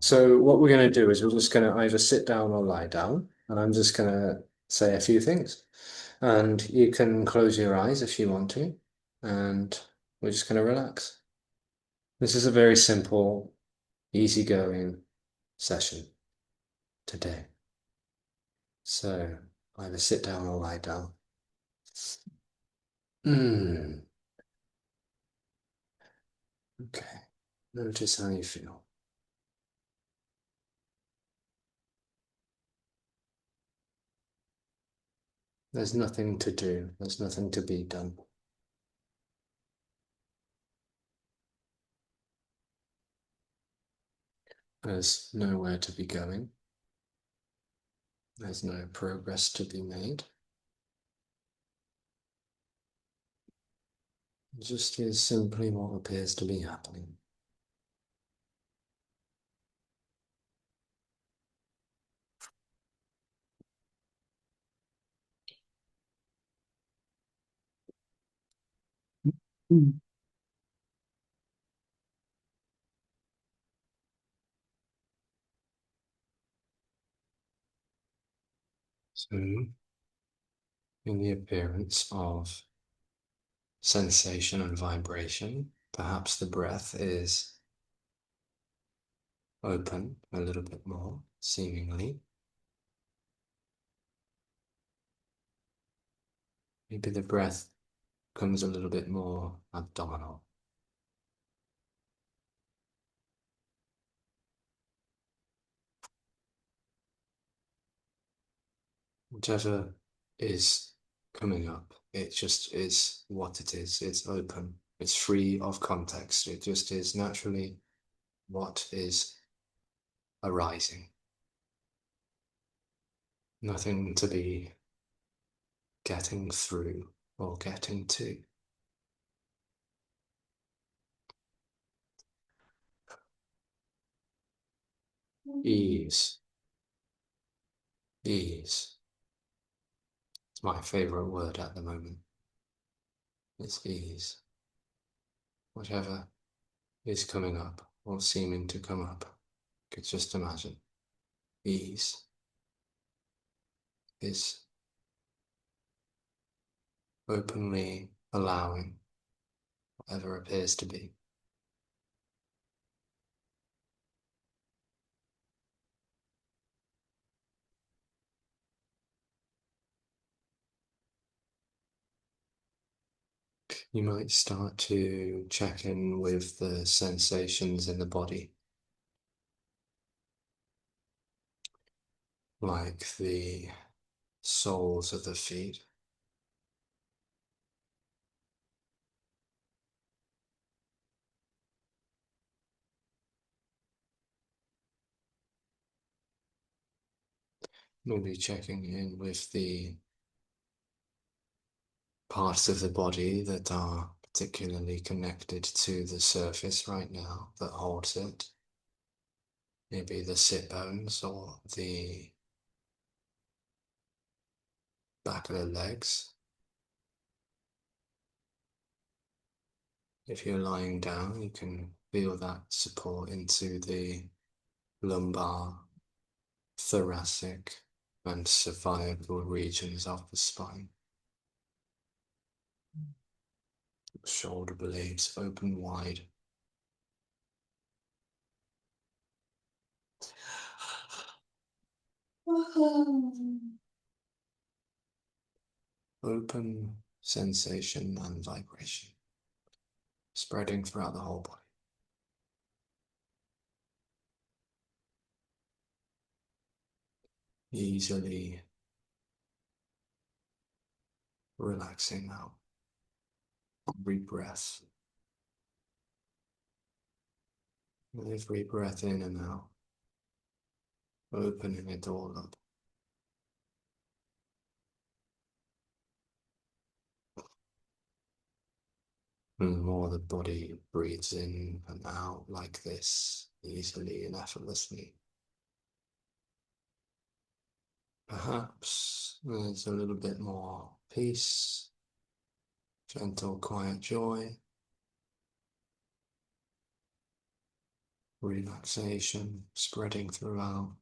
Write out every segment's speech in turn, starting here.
So what we're going to do is we're just going to either sit down or lie down, and I'm just going to say a few things. And you can close your eyes if you want to, and we're just going to relax. This is a very simple, easygoing session today. So either sit down or lie down. Okay. Notice how you feel. There's nothing to do. There's nothing to be done. There's nowhere to be going. There's no progress to be made. It just is simply what appears to be happening. Mm. So, in the appearance of sensation and vibration, perhaps the breath is open a little bit more, seemingly. Maybe the breath comes a little bit more abdominal. Whichever is coming up, it just is what it is. It's open. It's free of context. It just is naturally what is arising. Nothing to be getting through or getting to. Ease. Ease. It's my favorite word at the moment. It's ease. Whatever is coming up or seeming to come up, you could just imagine. Ease is openly allowing whatever appears to be. You might start to check in with the sensations in the body, like the soles of the feet. Maybe checking in with the parts of the body that are particularly connected to the surface right now that holds it. Maybe the sit bones or the back of the legs. If you're lying down, you can feel that support into the lumbar, thoracic, and cervical regions of the spine. Shoulder blades open wide. Open sensation and vibration, spreading throughout the whole body. Easily relaxing out. Every breath. Every breath in and out. Opening it all up. And the more the body breathes in and out like this, easily and effortlessly, Perhaps there's a little bit more peace, gentle, quiet joy, relaxation spreading throughout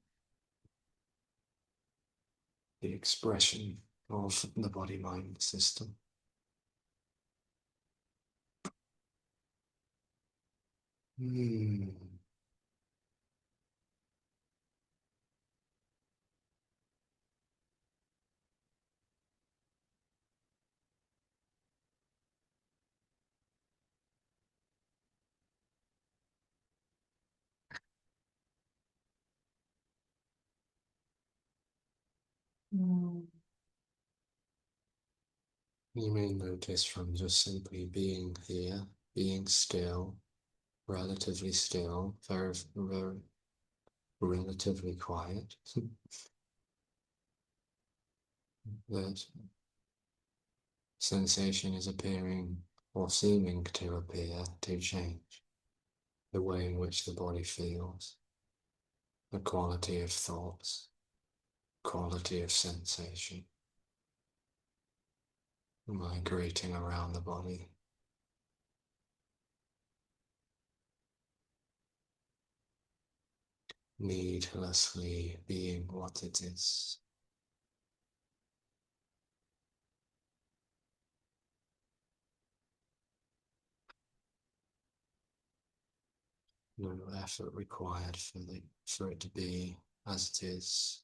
the expression of the body-mind system. Mm. You may notice from just simply being here, being still, relatively still, very, very relatively quiet, that sensation is appearing or seeming to appear to change the way in which the body feels, the quality of thoughts, quality of sensation, migrating around the body. Needlessly being what it is. No effort required for it to be as it is,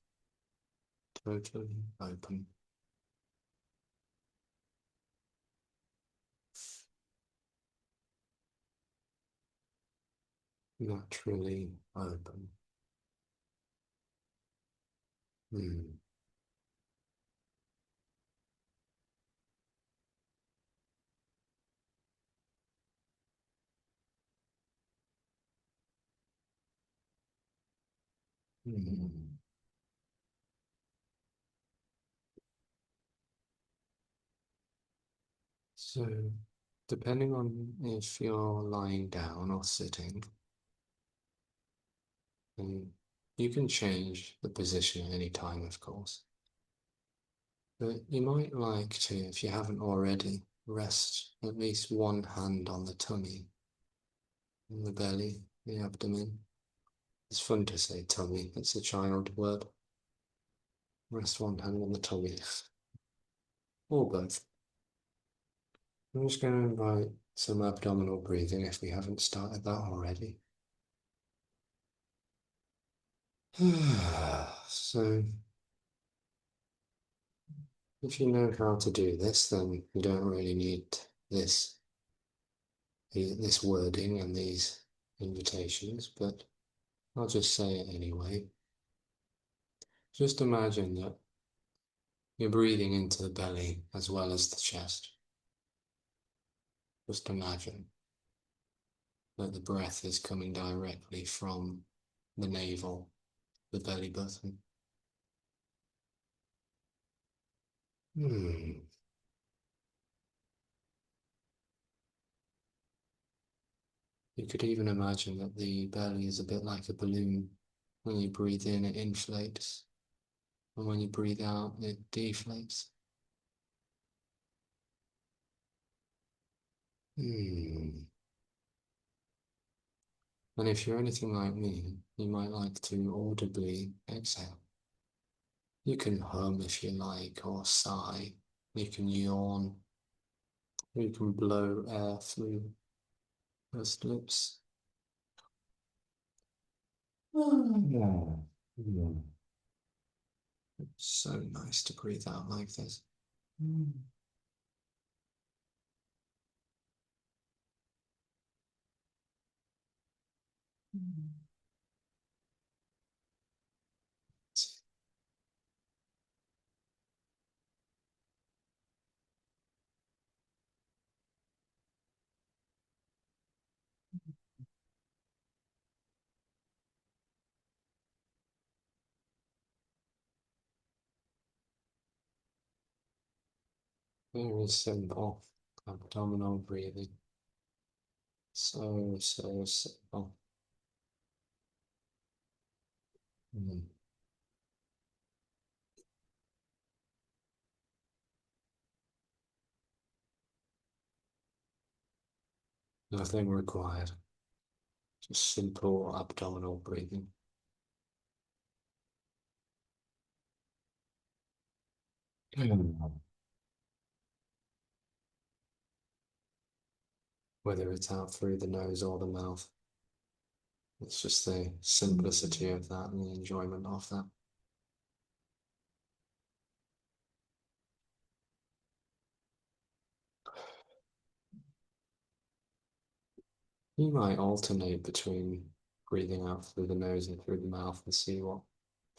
totally open. Naturally open. Mm. Mm. So, depending on if you're lying down or sitting, and you can change the position at any time, of course. But you might like to, if you haven't already, rest at least one hand on the tummy, on the belly, the abdomen. It's fun to say tummy, it's a child word. Rest one hand on the tummy, or both. I'm just going to invite some abdominal breathing if we haven't started that already. So, if you know how to do this, then you don't really need this, this wording and these invitations, but I'll just say it anyway. Just imagine that you're breathing into the belly as well as the chest. Just imagine that the breath is coming directly from the navel, the belly button. Hmm. You could even imagine that the belly is a bit like a balloon. When you breathe in, it inflates, and when you breathe out, it deflates. Hmm. And if you're anything like me, you might like to audibly exhale. You can hum if you like, or sigh. You can yawn. You can blow air through those lips. Oh, yeah. It's so nice to breathe out like this. Mm. Very simple abdominal breathing. So simple. Mm. Nothing required. Just simple abdominal breathing. Whether it's out through the nose or the mouth. It's just the simplicity of that and the enjoyment of that. You might alternate between breathing out through the nose and through the mouth and see what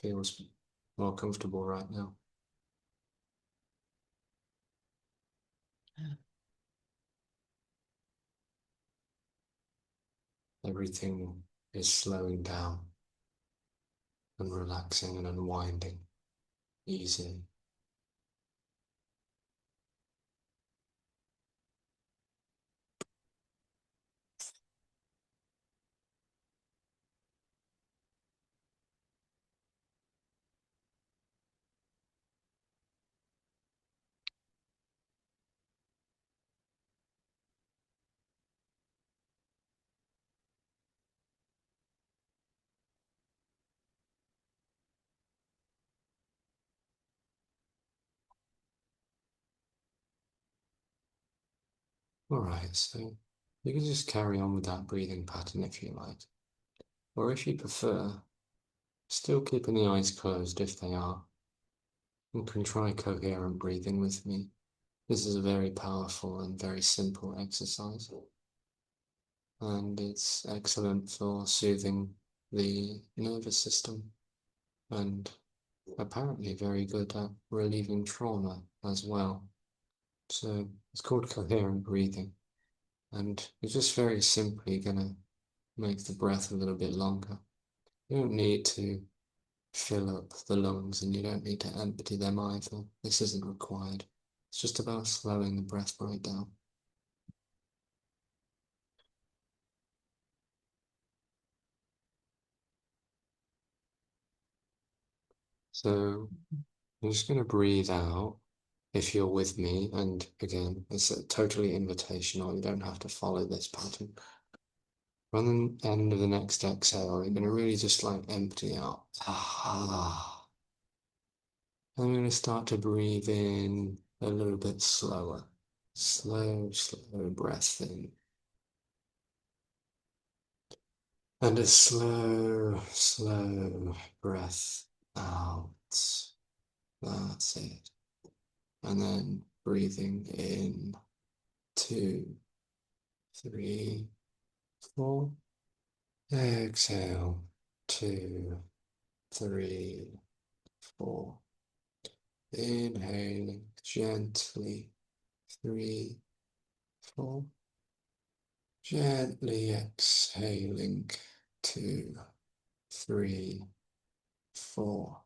feels more comfortable right now. Everything is slowing down and relaxing and unwinding easily. All right, so you can just carry on with that breathing pattern if you like. Or if you prefer, still keeping the eyes closed if they are. You can try coherent breathing with me. This is a very powerful and very simple exercise. And it's excellent for soothing the nervous system and apparently very good at relieving trauma as well. So it's called coherent breathing. And you're just very simply going to make the breath a little bit longer. You don't need to fill up the lungs and you don't need to empty them either. This isn't required. It's just about slowing the breath right down. So I'm just going to breathe out if you're with me. And again, it's totally invitational. You don't have to follow this pattern. On the end of the next exhale, you're going to really just like empty out. I'm going to start to breathe in a little bit slower. Slow, slow breath in. And a slow, slow breath out. That's it. And then breathing in 2, 3, 4. Exhale 2, 3, 4. Inhaling gently 3, 4. Gently exhaling 2, 3, 4.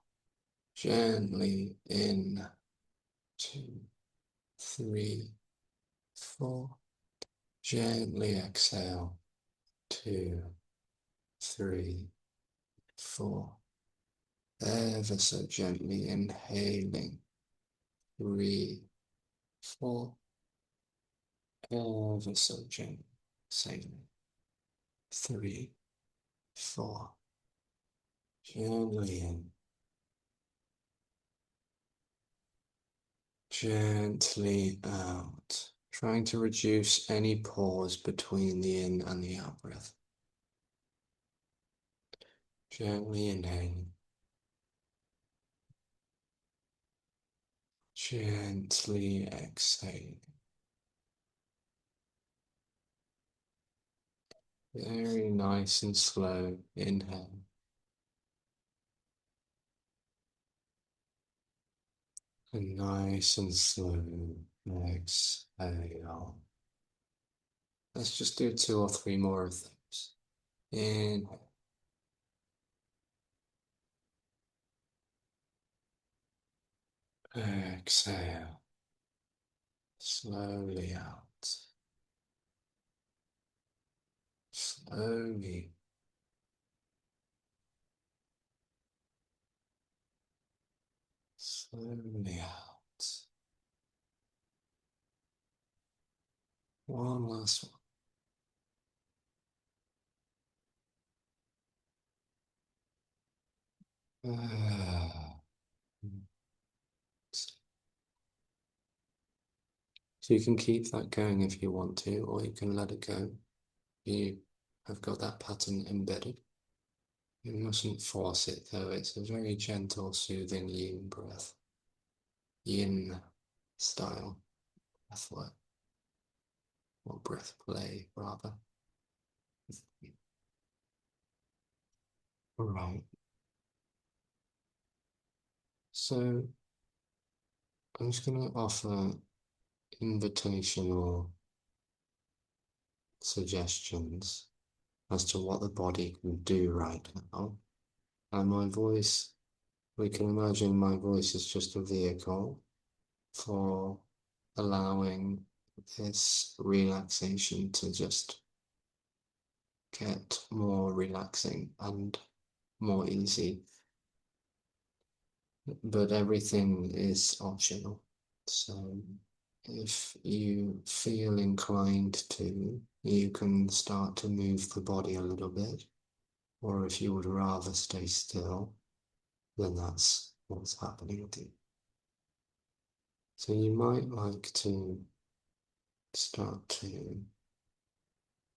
Gently in 2, 3, 4. Gently exhale 2, 3, 4. Ever so gently inhaling 3, 4. Ever so gently exhaling 3, 4. Gently in. Gently out. Trying to reduce any pause between the in and the out breath. Gently inhaling. Gently exhaling. Very nice and slow inhale. And nice and slow exhale. Let's just do 2 or 3 more of those. Inhale. Exhale. Slowly out. Slowly. Slowly out. One last one. So you can keep that going if you want to, or you can let it go. You have got that pattern embedded. You mustn't force it though, it's a very gentle, soothing yin breath. Yin style breath work, or breath play rather. Right. So I'm just going to offer invitational suggestions as to what the body can do right now. And my voice, we can imagine my voice is just a vehicle for allowing this relaxation to just get more relaxing and more easy. But everything is optional. So if you feel inclined to, you can start to move the body a little bit. Or if you would rather stay still, then that's what's happening with you. So you might like to start to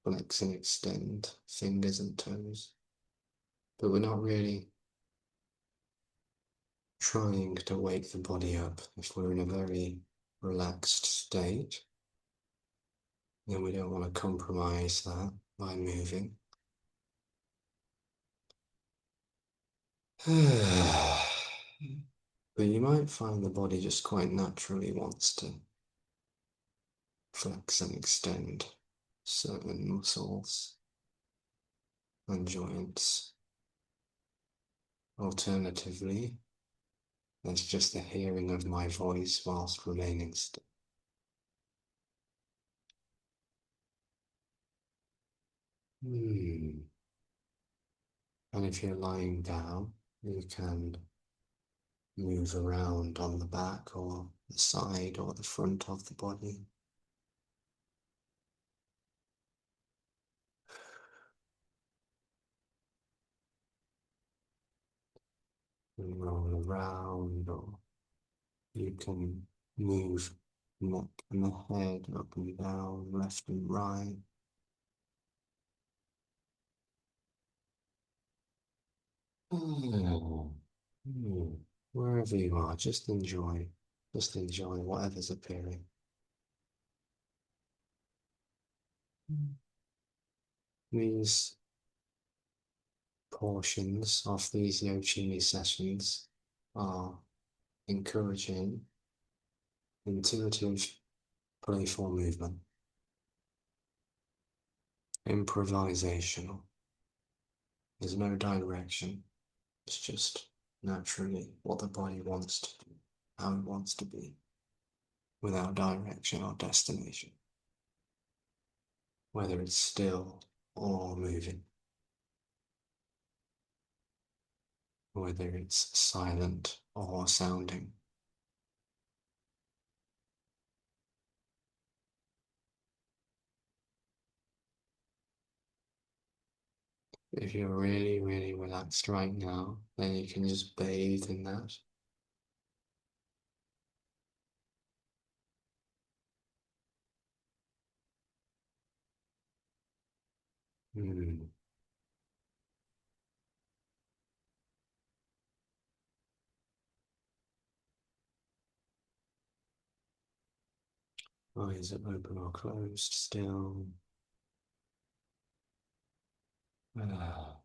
flex and extend fingers and toes, but we're not really trying to wake the body up. If we're in a very relaxed state, then we don't want to compromise that by moving. But you might find the body just quite naturally wants to flex and extend certain muscles and joints. Alternatively, there's just the hearing of my voice whilst remaining still. And if you're lying down, you can move around on the back or the side or the front of the body. And roll around, or you can move neck and the head up and down, left and right. Wherever you are, just enjoy. Just enjoy whatever's appearing. These portions of these Yochimi sessions are encouraging intuitive, playful movement, improvisational. There's no direction, it's just naturally what the body wants to do, how it wants to be, without direction or destination, whether it's still or moving, whether it's silent or sounding. If you're really, really relaxed right now, then you can just bathe in that. Mm. Eyes are open or closed still. Ah.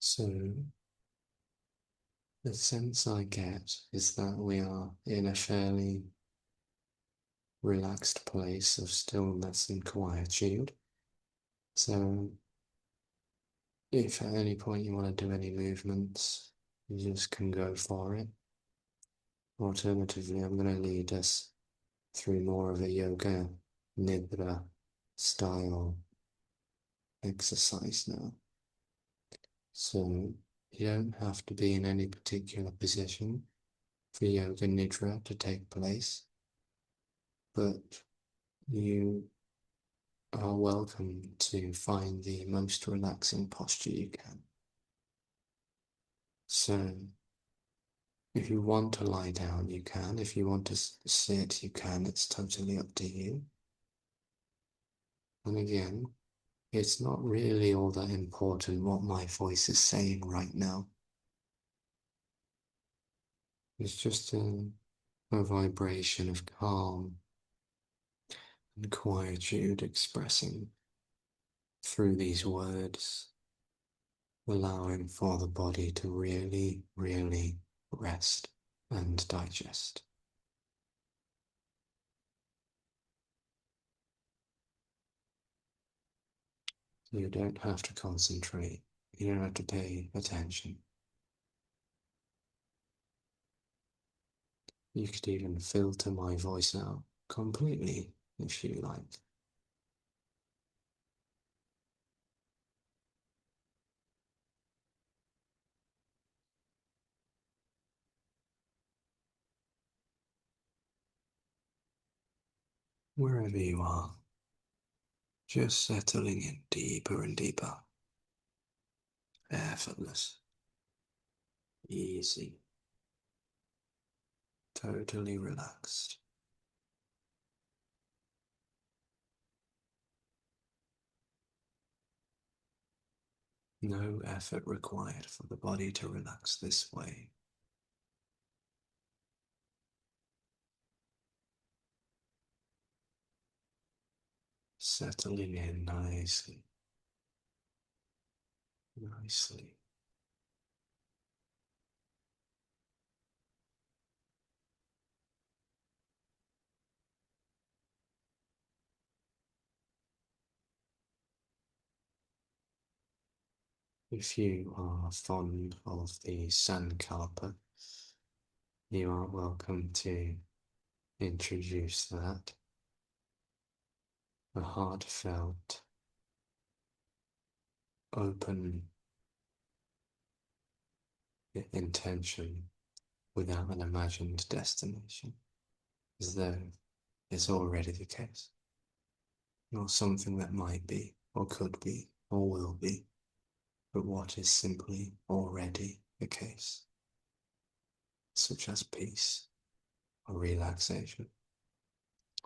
So the sense I get is that we are in a fairly relaxed place of stillness and quietude. So if at any point you want to do any movements, you just can go for it. Alternatively, I'm going to lead us through more of a yoga nidra style exercise now. So you don't have to be in any particular position for yoga nidra to take place, but you are welcome to find the most relaxing posture you can. So if you want to lie down, you can. If you want to sit, you can. It's totally up to you. And again, it's not really all that important what my voice is saying right now. It's just a vibration of calm and quietude expressing through these words, allowing for the body to really, really rest and digest. You don't have to concentrate. You don't have to pay attention. You could even filter my voice out completely if you like. Wherever you are, just settling in deeper and deeper. Effortless, easy, totally relaxed. No effort required for the body to relax this way. Settling in nicely, nicely. If you are fond of the Sankalpa, you are welcome to introduce that. A heartfelt, open intention without an imagined destination, as though it's already the case, not something that might be, or could be, or will be, but what is simply already the case, such as peace, or relaxation,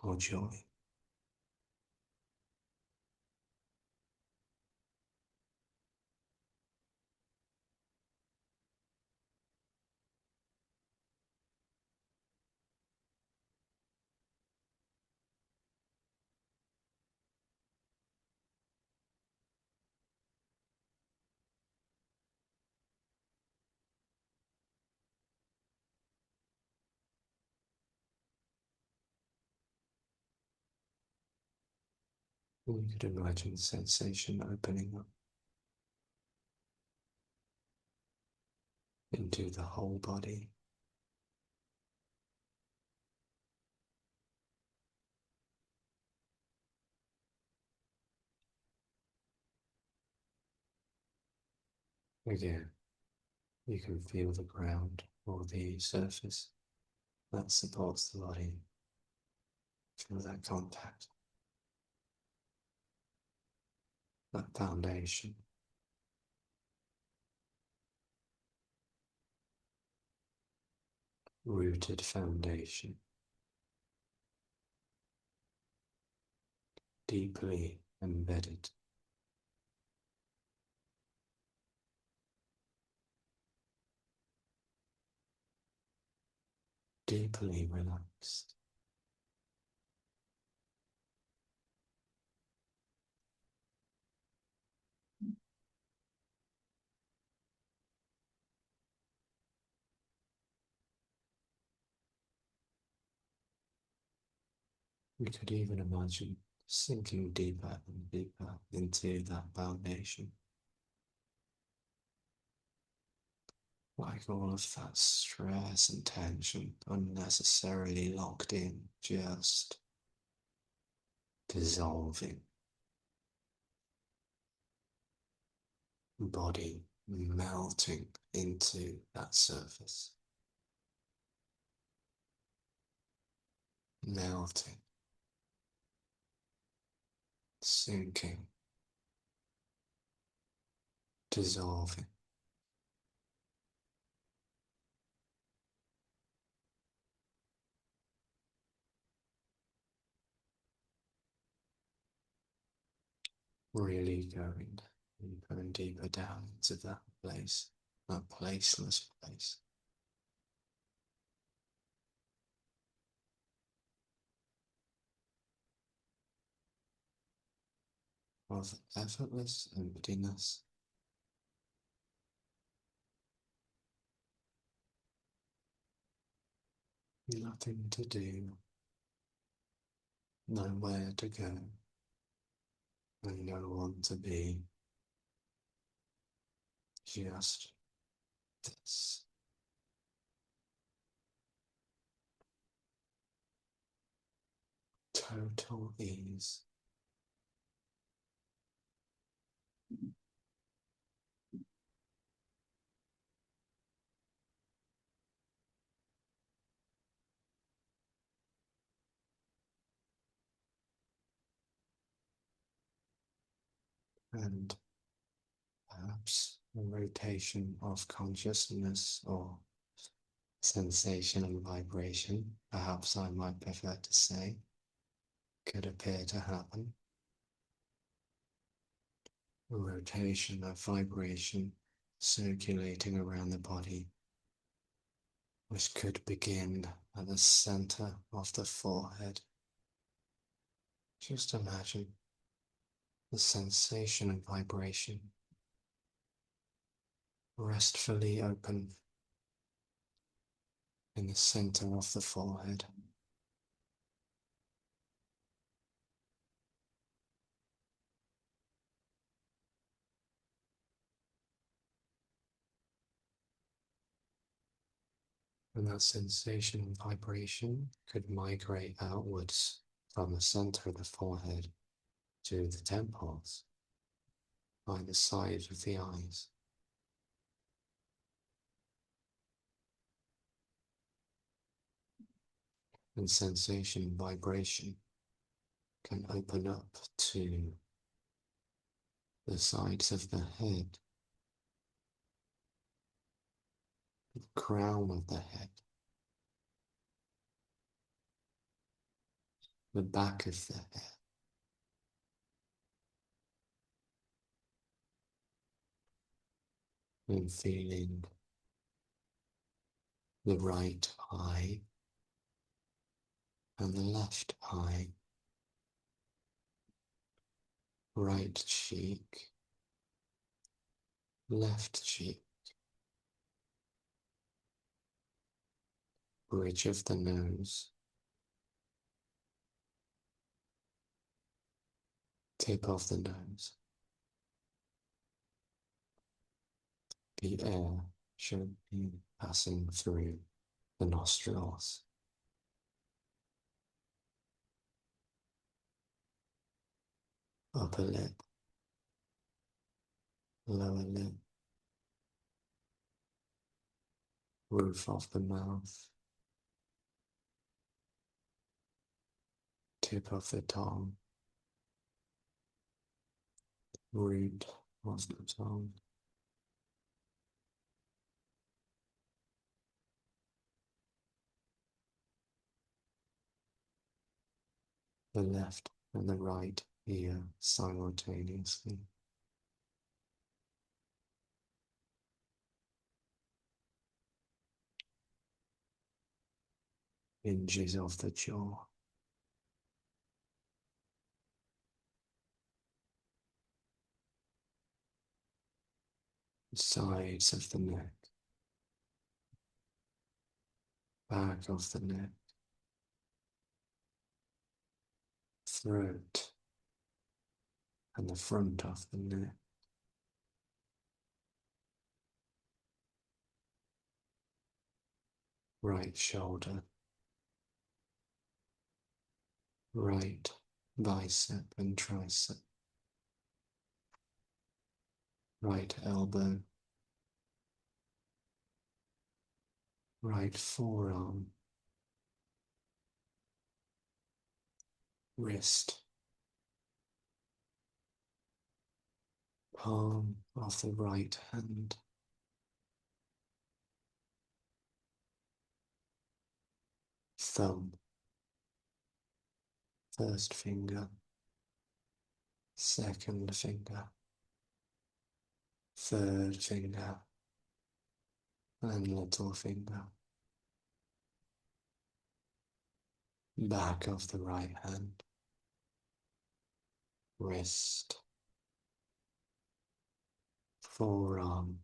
or joy. Or you could imagine sensation opening up into the whole body. Again, you can feel the ground or the surface that supports the body. Feel that contact, that foundation. Rooted foundation, deeply embedded. Deeply relaxed. We could even imagine sinking deeper and deeper into that foundation. Like all of that stress and tension unnecessarily locked in, just dissolving. Body melting into that surface. Melting, sinking, dissolving. Really going deeper and deeper down into that place, that placeless place. Of effortless emptiness. Nothing to do, nowhere to go, and no one to be. Just this. Total ease. And perhaps a rotation of consciousness or sensation and vibration, perhaps I might prefer to say, could appear to happen. A rotation of vibration circulating around the body, which could begin at the center of the forehead. Just imagine the sensation and vibration restfully open in the center of the forehead. And that sensation and vibration could migrate outwards from the center of the forehead to the temples, by the side of the eyes. And sensation and vibration can open up to the sides of the head, the crown of the head, the back of the head, and feeling the right eye and the left eye, right cheek, left cheek, bridge of the nose, tip of the nose. The air should be passing through the nostrils. Upper lip, lower lip, roof of the mouth, tip of the tongue, root of the tongue, the left and the right ear simultaneously. Hinges of the jaw. Sides of the neck, back of the neck, throat, and the front of the neck. right shoulder, right bicep and tricep, right elbow, right forearm, wrist, palm of the right hand, thumb, first finger, second finger, third finger, and little finger, back of the right hand, wrist, forearm,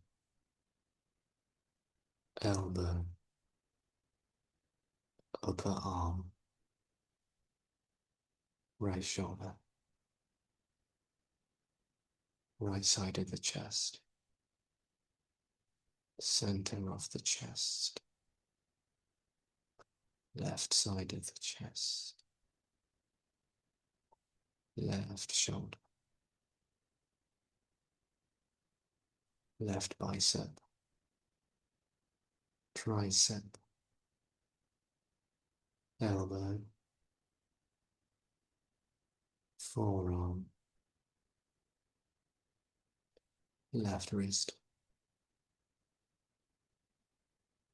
elbow, upper arm, right shoulder, right side of the chest, center of the chest, left side of the chest, left shoulder, left bicep, tricep, elbow, forearm, left wrist,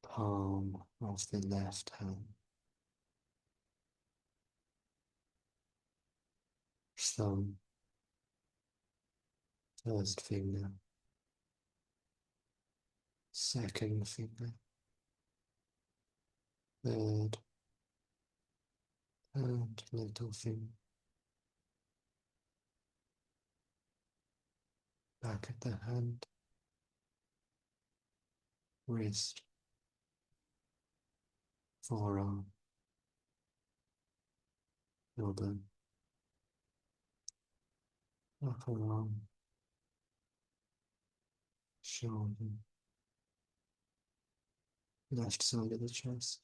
palm of the left hand, thumb, first finger, second finger, third, and little finger, back of the hand, wrist, forearm, elbow, upper arm, shoulder, left side of the chest,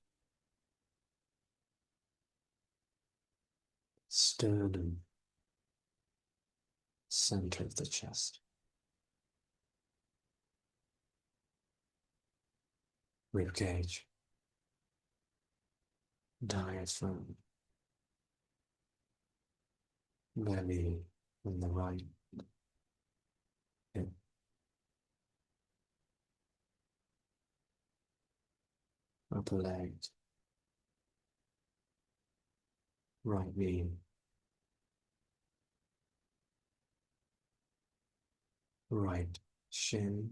sternum, center of the chest, rib cage, diaphragm, belly on the right hip, upper leg, right knee, right shin,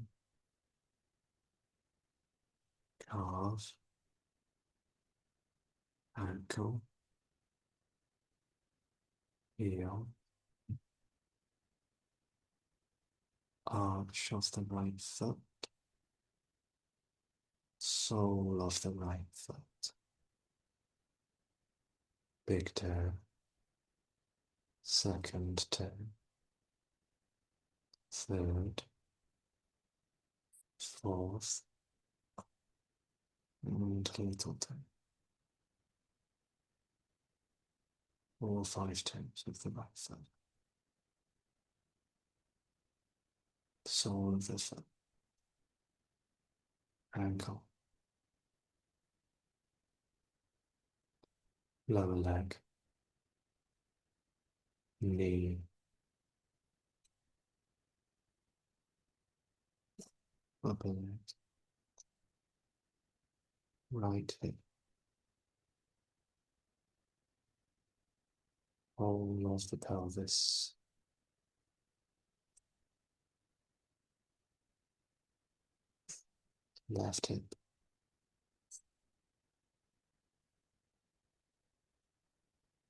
calf, ankle, heel, arch of the right foot, sole of the right foot, big toe, second toe, third, fourth, and little toe. All 5 toes of the right foot, sole of the foot, ankle, lower leg, knee, upper leg, right hip, whole of the pelvis, left hip,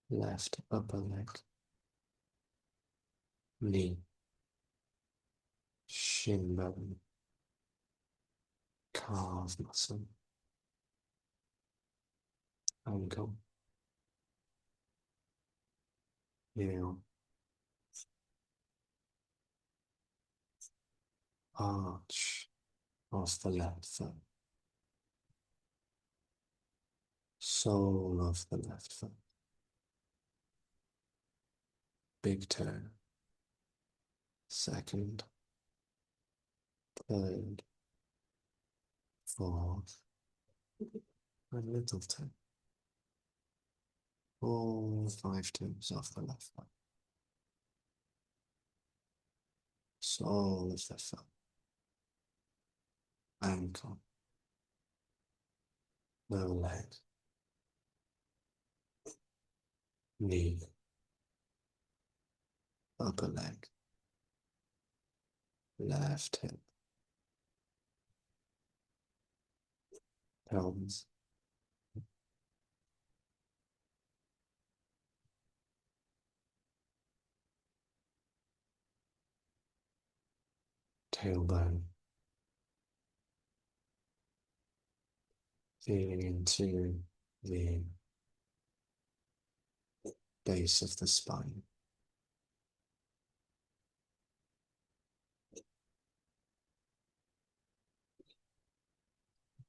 left upper leg, knee, shin bone, calf muscle, ankle, heel, arch of the left foot, sole of the left foot, big toe, second, third, fourth, and little toe. All 5 toes off the left foot. Sole of the foot, ankle, lower leg, knee, upper leg, left hip, pelvis, tailbone, feeling into the base of the spine.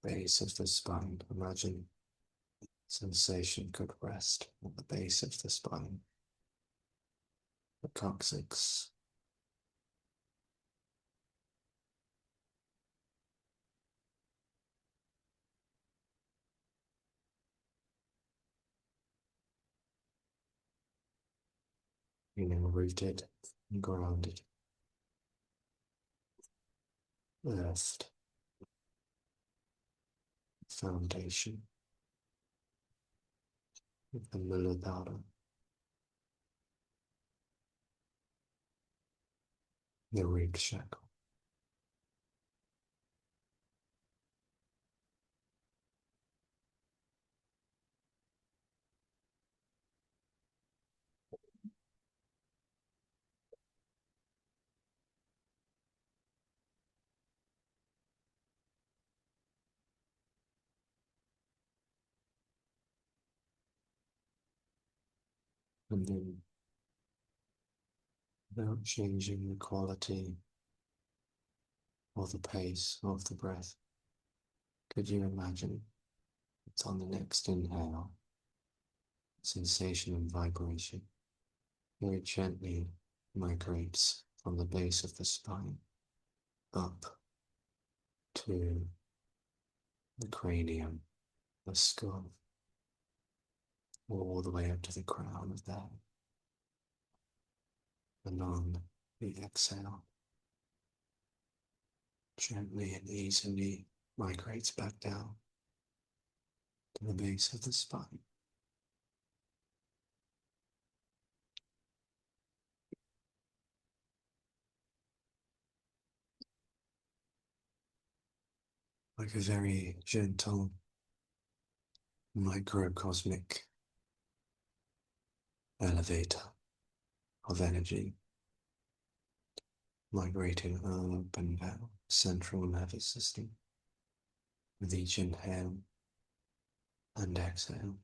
Base of the spine. Imagine sensation could rest at the base of the spine, the coccyx, feeling rooted and grounded, earthed, foundation of the Muladhara, the rib chakra. And then, without changing the quality or the pace of the breath, could you imagine it's on the next inhale, sensation and vibration very gently migrates from the base of the spine up to the cranium, the skull, all the way up to the crown of the head. And on the exhale, gently and easily migrates back down to the base of the spine. Like a very gentle microcosmic elevator of energy migrating up and down the central nervous system with each inhale and exhale.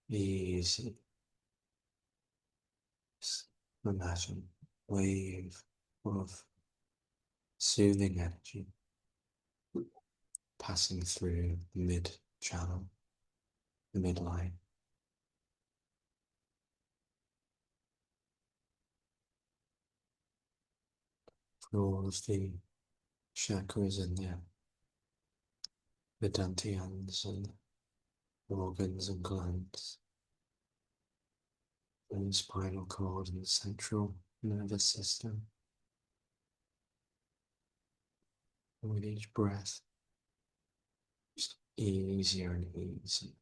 Easy. Imagine a wave of soothing energy passing through the mid-channel, the midline, for all of the chakras in there, the dantians and organs and glands, and the spinal cord and the central nervous system. And with each breath, just easier and easier.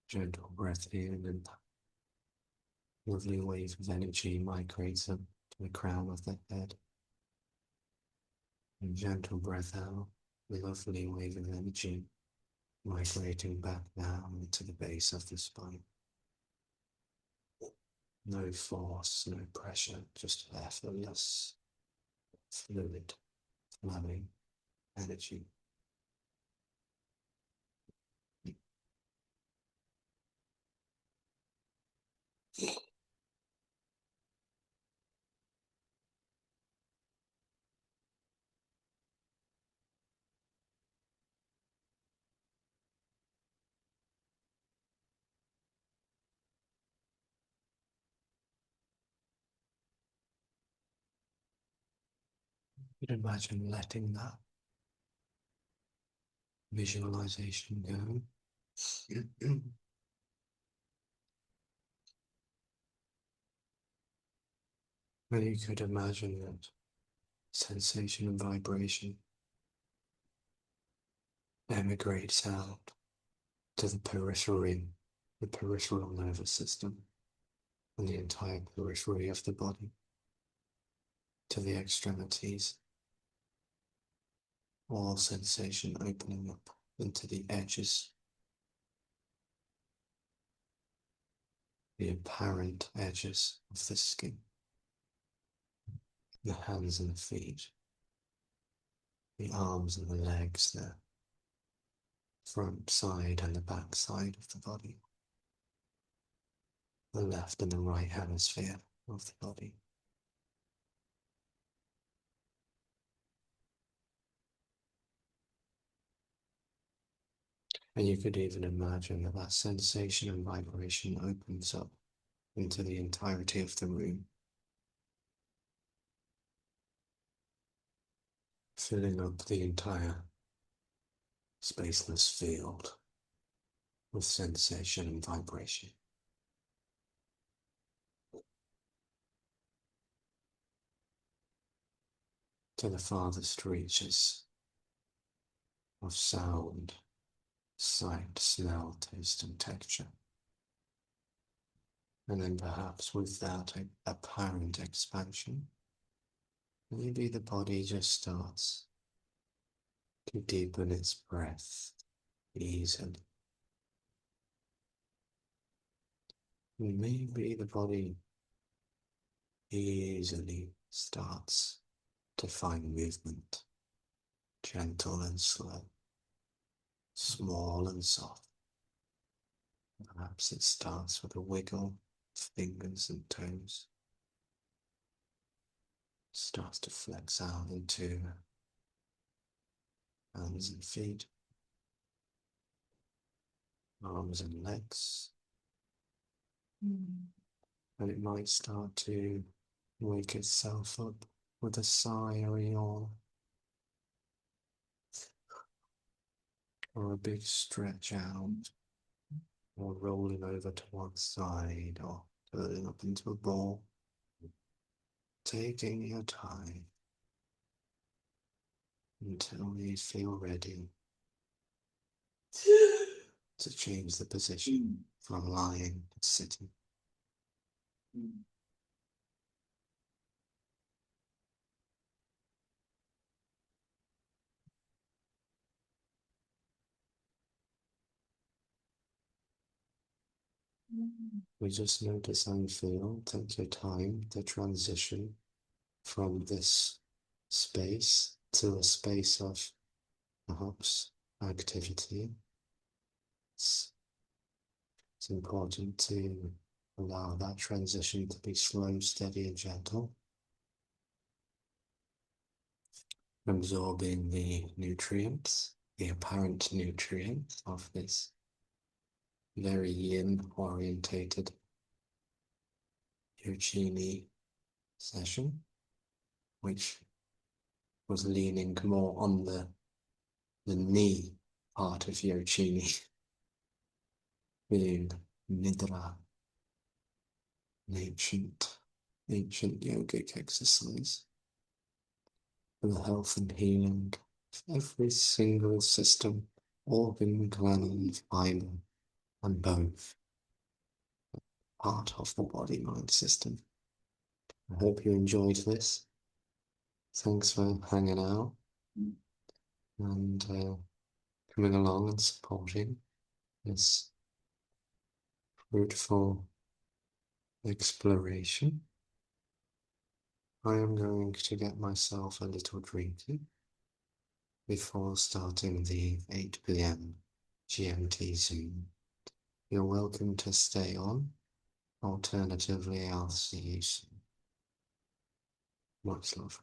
Gentle breath in, and lovely wave of energy migrates up to the crown of the head. And gentle breath out, lovely wave of energy migrating back down to the base of the spine. No force, no pressure, just effortless, fluid, flowing energy. You'd imagine letting that visualization go. And you could imagine that sensation and vibration emigrates out to the peripheral nervous system, and the entire periphery of the body, to the extremities, all sensation opening up into the edges, the apparent edges of the skin, the hands and the feet, the arms and the legs, the front side and the back side of the body, the left and the right hemisphere of the body. And you could even imagine that that sensation and vibration opens up into the entirety of the room, filling up the entire spaceless field with sensation and vibration. To the farthest reaches of sound, sight, smell, taste, and texture. And then perhaps with that apparent expansion, maybe the body just starts to deepen its breath easily. Maybe the body easily starts to find movement, gentle and slow, small and soft. Perhaps it starts with a wiggle of fingers and toes, starts to flex out into hands and feet, arms and legs, and it might start to wake itself up with a sigh or a yawn, or a big stretch out, or rolling over to one side, or curling up into a ball. Taking your time until you feel ready to change the position from lying to sitting. We just notice and feel, take your time to transition from this space to a space of perhaps activity. It's important to allow that transition to be slow, steady, and gentle, absorbing the nutrients, the apparent nutrients of this very yin orientated Yogini session, which was leaning more on the knee part of Yogini, being Nidra, an ancient yogic exercise for the health and healing of every single system, organ, gland, fiber, and both part of the body-mind system. I hope you enjoyed this. Thanks for hanging out and coming along and supporting this fruitful exploration. I am going to get myself a little drinky before starting the 8 p.m. GMT Zoom. You're welcome to stay on. Alternatively, I'll see you soon. Much love.